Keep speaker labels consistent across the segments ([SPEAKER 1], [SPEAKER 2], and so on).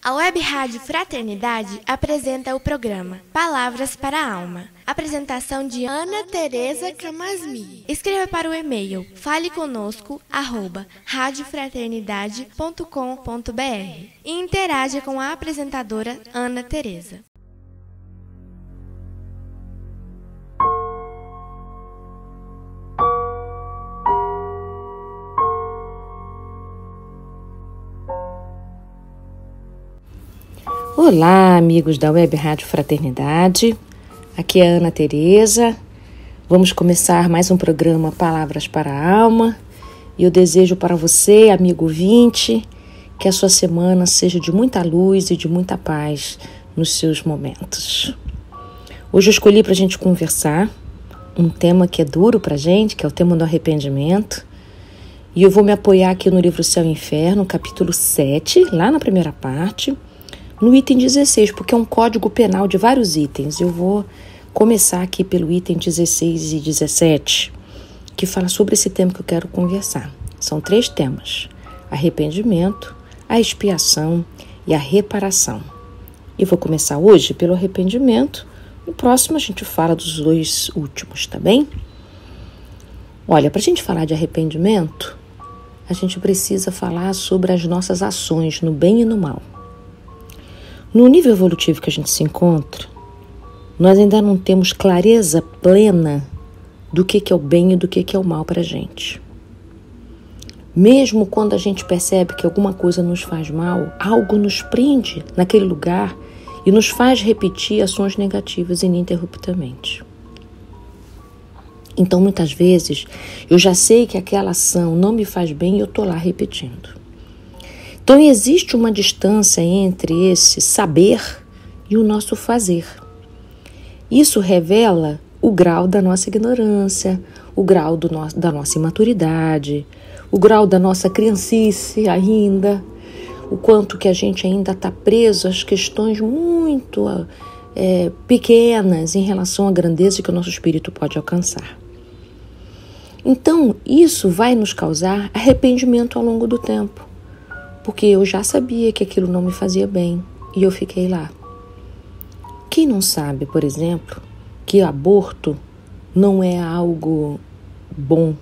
[SPEAKER 1] A Web Rádio Fraternidade apresenta o programa Palavras para a Alma. Apresentação de Ana Tereza Camasmi. Escreva para o e-mail faleconosco@radiofraternidade.com.br e interaja com a apresentadora Ana Tereza.
[SPEAKER 2] Olá, amigos da Web Rádio Fraternidade, aqui é a Ana Tereza. Vamos começar mais um programa Palavras para a Alma e eu desejo para você, amigo ouvinte, que a sua semana seja de muita luz e de muita paz nos seus momentos. Hoje eu escolhi para a gente conversar um tema que é duro para a gente, que é o tema do arrependimento, e eu vou me apoiar aqui no livro Céu e Inferno, capítulo 7, lá na primeira parte, no item 16, porque é um código penal de vários itens. Eu vou começar aqui pelo item 16 e 17, que fala sobre esse tema que eu quero conversar. São 3 temas: arrependimento, a expiação e a reparação. E vou começar hoje pelo arrependimento. No próximo a gente fala dos 2 últimos, tá bem? Olha, para a gente falar de arrependimento, a gente precisa falar sobre as nossas ações no bem e no mal. No nível evolutivo que a gente se encontra, nós ainda não temos clareza plena do que é o bem e do que é o mal para a gente. Mesmo quando a gente percebe que alguma coisa nos faz mal, algo nos prende naquele lugar e nos faz repetir ações negativas ininterruptamente. Então, muitas vezes, eu já sei que aquela ação não me faz bem e eu estou lá repetindo. Então, existe uma distância entre esse saber e o nosso fazer. Isso revela o grau da nossa ignorância, o grau da nossa imaturidade, o grau da nossa criancice ainda, o quanto que a gente ainda está preso às questões muito pequenas em relação à grandeza que o nosso espírito pode alcançar. Então, isso vai nos causar arrependimento ao longo do tempo. Porque eu já sabia que aquilo não me fazia bem e eu fiquei lá. Quem não sabe, por exemplo, que aborto não é algo bom?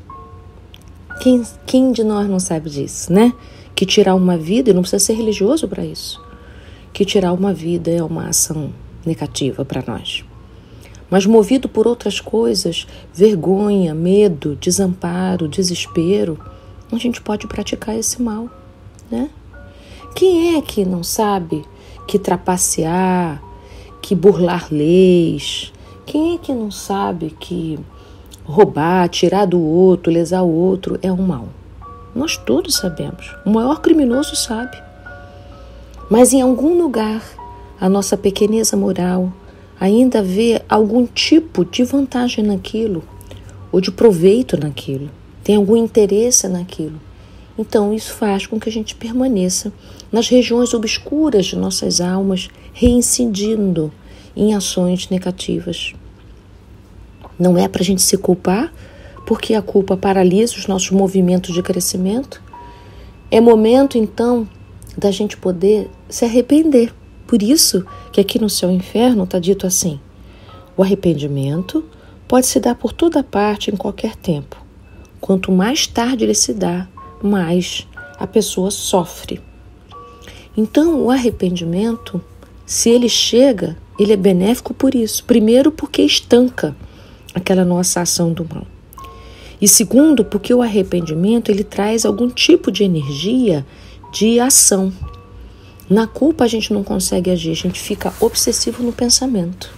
[SPEAKER 2] Quem de nós não sabe disso, né? Que tirar uma vida, e não precisa ser religioso para isso, que tirar uma vida é uma ação negativa para nós. Mas movido por outras coisas, vergonha, medo, desamparo, desespero, a gente pode praticar esse mal. Né? Quem é que não sabe que trapacear, que burlar leis? Quem é que não sabe que roubar, tirar do outro, lesar o outro é um mal? Nós todos sabemos. O maior criminoso sabe. Mas em algum lugar, a nossa pequeneza moral ainda vê algum tipo de vantagem naquilo, ou de proveito naquilo, tem algum interesse naquilo. Então, isso faz com que a gente permaneça nas regiões obscuras de nossas almas, reincidindo em ações negativas. Não é para a gente se culpar, porque a culpa paralisa os nossos movimentos de crescimento. É momento, então, da gente poder se arrepender. Por isso que aqui no Céu e Inferno está dito assim: o arrependimento pode se dar por toda parte, em qualquer tempo. Quanto mais tarde ele se dá, mais a pessoa sofre. Então, o arrependimento, se ele chega, ele é benéfico por isso. Primeiro, porque estanca aquela nossa ação do mal. E segundo, porque o arrependimento, ele traz algum tipo de energia de ação. Na culpa, a gente não consegue agir, a gente fica obsessivo no pensamento.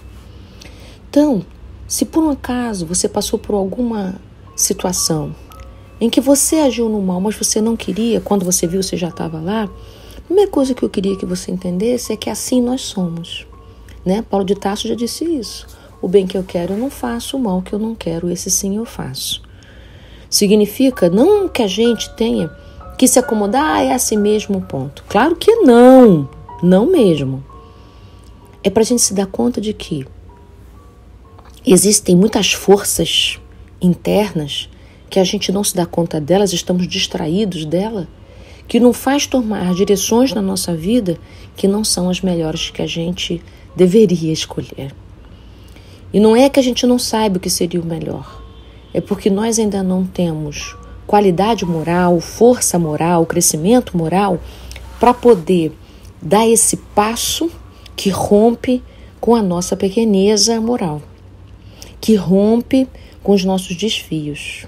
[SPEAKER 2] Então, se por um acaso você passou por alguma situação em que você agiu no mal, mas você não queria, quando você viu, você já estava lá, a primeira coisa que eu queria que você entendesse é que assim nós somos. Né? Paulo de Tarso já disse isso. O bem que eu quero eu não faço, o mal que eu não quero, esse sim eu faço. Significa não que a gente tenha que se acomodar, é assim mesmo, ponto. Claro que não, não mesmo. É para a gente se dar conta de que existem muitas forças internas que a gente não se dá conta delas, estamos distraídos dela, que nos faz tomar direções na nossa vida que não são as melhores que a gente deveria escolher. E não é que a gente não saiba o que seria o melhor, é porque nós ainda não temos qualidade moral, força moral, crescimento moral para poder dar esse passo que rompe com a nossa pequeneza moral, que rompe com os nossos desvios.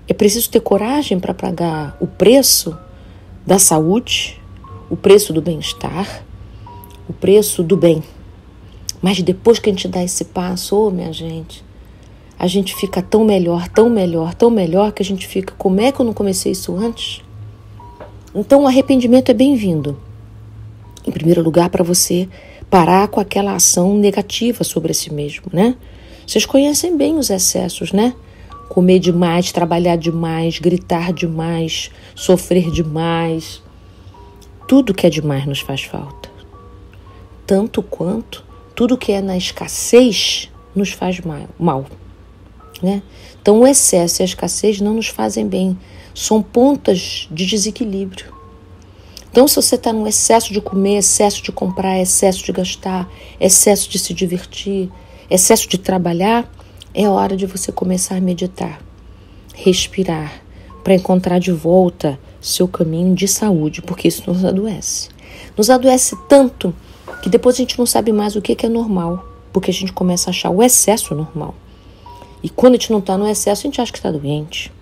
[SPEAKER 2] É preciso ter coragem para pagar o preço da saúde, o preço do bem-estar, o preço do bem. Mas depois que a gente dá esse passo, minha gente, a gente fica tão melhor, tão melhor, tão melhor, que a gente fica, como é que eu não comecei isso antes? Então o arrependimento é bem-vindo. Em primeiro lugar, para você parar com aquela ação negativa sobre si mesmo, né? Vocês conhecem bem os excessos, né? Comer demais, trabalhar demais, gritar demais, sofrer demais. Tudo que é demais nos faz falta. Tanto quanto tudo que é na escassez nos faz mal, né? Então o excesso e a escassez não nos fazem bem. São pontas de desequilíbrio. Então, se você está no excesso de comer, excesso de comprar, excesso de gastar, excesso de se divertir, excesso de trabalhar, é hora de você começar a meditar, respirar, para encontrar de volta seu caminho de saúde, porque isso nos adoece. Nos adoece tanto que depois a gente não sabe mais o que é normal, porque a gente começa a achar o excesso normal. E quando a gente não está no excesso, a gente acha que está doente.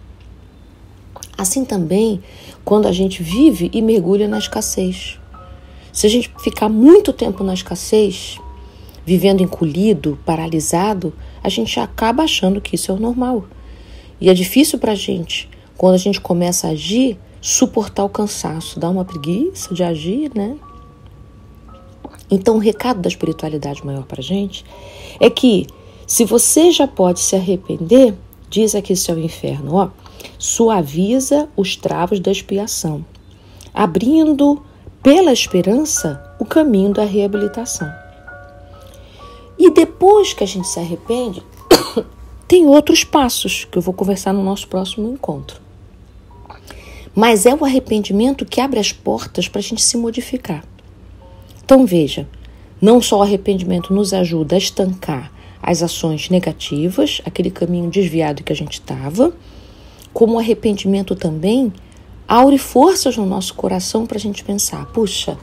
[SPEAKER 2] Assim também, quando a gente vive e mergulha na escassez. Se a gente ficar muito tempo na escassez, vivendo encolhido, paralisado, a gente acaba achando que isso é o normal. E é difícil para a gente, quando a gente começa a agir, suportar o cansaço, dá uma preguiça de agir, né? Então o recado da espiritualidade maior para a gente é que se você já pode se arrepender, diz aqui seu inferno, ó, suaviza os travos da expiação, abrindo pela esperança o caminho da reabilitação. E depois que a gente se arrepende, tem outros passos que eu vou conversar no nosso próximo encontro. Mas é o arrependimento que abre as portas para a gente se modificar. Então veja, não só o arrependimento nos ajuda a estancar as ações negativas, aquele caminho desviado que a gente estava, como o arrependimento também aure forças no nosso coração para a gente pensar, puxa,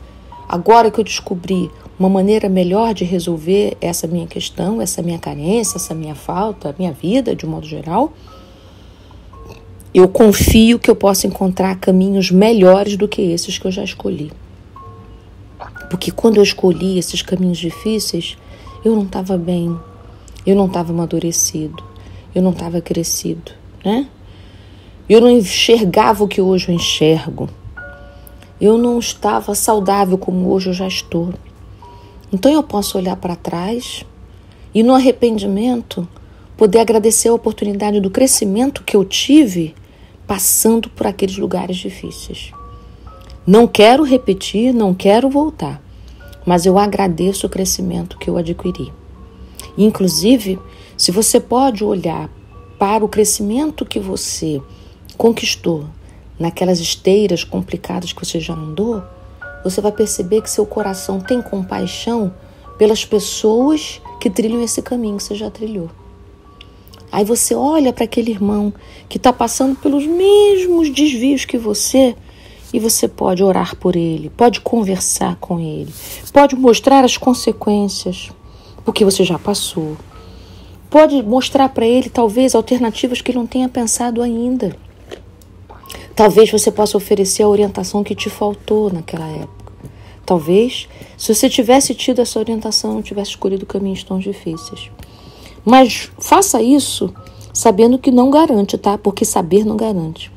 [SPEAKER 2] agora que eu descobri uma maneira melhor de resolver essa minha questão, essa minha carência, essa minha falta, a minha vida de um modo geral, eu confio que eu posso encontrar caminhos melhores do que esses que eu já escolhi. Porque quando eu escolhi esses caminhos difíceis, eu não estava bem, eu não estava amadurecido, eu não estava crescido, né? Eu não enxergava o que hoje eu enxergo. Eu não estava saudável como hoje eu já estou. Então eu posso olhar para trás e no arrependimento poder agradecer a oportunidade do crescimento que eu tive passando por aqueles lugares difíceis. Não quero repetir, não quero voltar, mas eu agradeço o crescimento que eu adquiri. Inclusive, se você pode olhar para o crescimento que você conquistou naquelas esteiras complicadas que você já andou, você vai perceber que seu coração tem compaixão pelas pessoas que trilham esse caminho que você já trilhou. Aí você olha para aquele irmão que está passando pelos mesmos desvios que você e você pode orar por ele, pode conversar com ele, pode mostrar as consequências, porque você já passou. Pode mostrar para ele, talvez, alternativas que ele não tenha pensado ainda. Talvez você possa oferecer a orientação que te faltou naquela época. Talvez, se você tivesse tido essa orientação, não tivesse escolhido caminhos tão difíceis. Mas faça isso sabendo que não garante, tá? Porque saber não garante.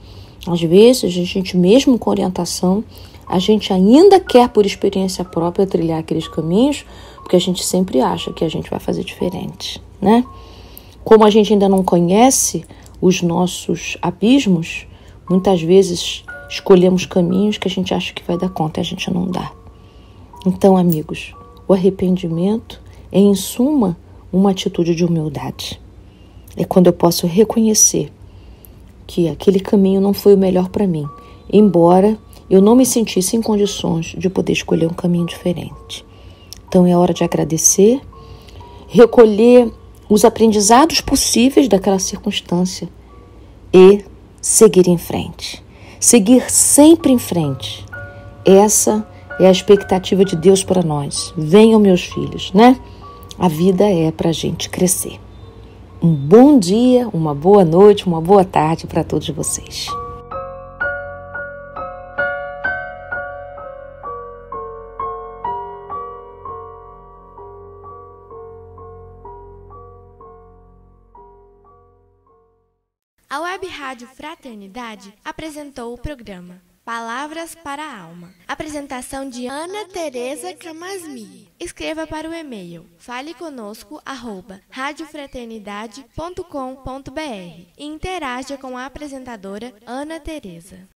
[SPEAKER 2] Às vezes, a gente mesmo com orientação, a gente ainda quer por experiência própria trilhar aqueles caminhos, porque a gente sempre acha que a gente vai fazer diferente, né? Como a gente ainda não conhece os nossos abismos, muitas vezes escolhemos caminhos que a gente acha que vai dar conta e a gente não dá. Então, amigos, o arrependimento é, em suma, uma atitude de humildade. É quando eu posso reconhecer que aquele caminho não foi o melhor para mim, embora eu não me sentisse em condições de poder escolher um caminho diferente. Então é hora de agradecer, recolher os aprendizados possíveis daquela circunstância e seguir em frente. Seguir sempre em frente. Essa é a expectativa de Deus para nós. Venham, meus filhos, né? A vida é para a gente crescer. Um bom dia, uma boa noite, uma boa tarde para todos vocês.
[SPEAKER 1] A Web Rádio Fraternidade apresentou o programa Palavras para a Alma. Apresentação de Ana Tereza Camasmi. Escreva para o e-mail faleconosco@radiofraternidade.com.br e interaja com a apresentadora Ana Tereza.